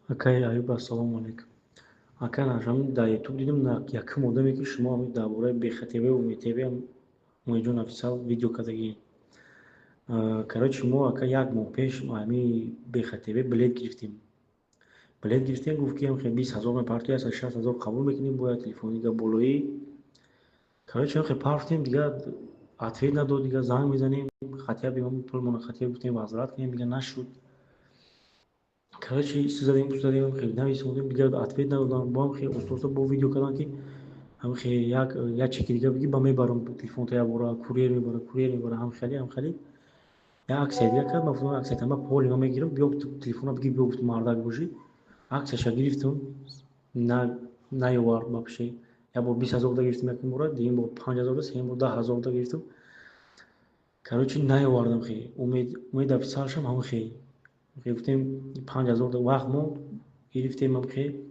Акай Аюб, ассалому алайкум. Ака нашам дар ютуб дидим якум одаме ки шумо ҳамин дар бораи БХТВ ва УМТВ ҳам умедҷон офисиал видео кардагӣ. Короче мо ака як моҳ пеш ҳамин БХТВ билет гирифтем. Билет гирифтем, гуфт ки ҳамхе 20,000 партия аст, 60,000 қабул мекунем, бояд телефони дигар болоӣ. Короче ҳамхе партем дигар ответ надод, дигар занг мезанем, хатия бимон пулмона хатия гуфтем возврат кунем, дигар нашуд. Короче чиз задем хеле нависондем, дигар ответ надодан. Бо ҳам хеле оста бо видео кардан ки ҳам хеле як чеки дигар биги ба мебарам телефонто як бора курьер мебара ҳам хеле як аксия дигар кард. Ман гуфтам аксия тама поли ман мегирам, биё телефона биги биё гуфт мардак бошӣ. Аксияша гирифтам, наёвард ба пеши. Як бор 20,000 да гирифтам якум бора, дигин бор 5,000, сеюм бор 10,000 да гирифтам. Короче наёвардам хеле. Умед официалшам ҳам хеле гуфтем 5,000 вақт монд, гирифтем ҳам хеле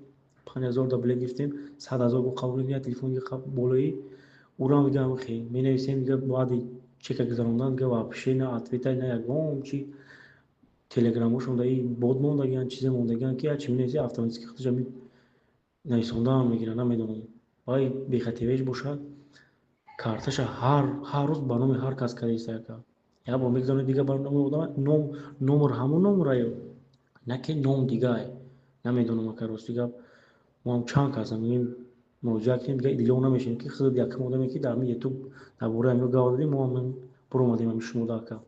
5,000 билет гирифтем, 100,000 го қабул мекунем, телефони болоӣ урам дигар ҳам хеле менависем, дигар баъди чека гузарондан дигар вообще на ответа на ягон чи телеграммошон даи бод мондагиан, чизе мондагиан ки ҳарчи менависӣ автоматики худаш нависондаам мегирад, намедонам. Вай БХТВш бошад, карташа ҳар рӯз ба номи ҳар кас карда иста ака. Як бор мегузаронад дигар ба номи одама, номер ҳамон номера ё на ки ном дигар. Намедонам ака рости гап. Мо ҳам чанд кас ҳамин муроҷиат кардем, дигар идило намешавем ки хизр якум одаме ки дар ҳамин ютуб дар бораи ҳамин гап додем, мо ҳам биромадем ҳамин шумода ака.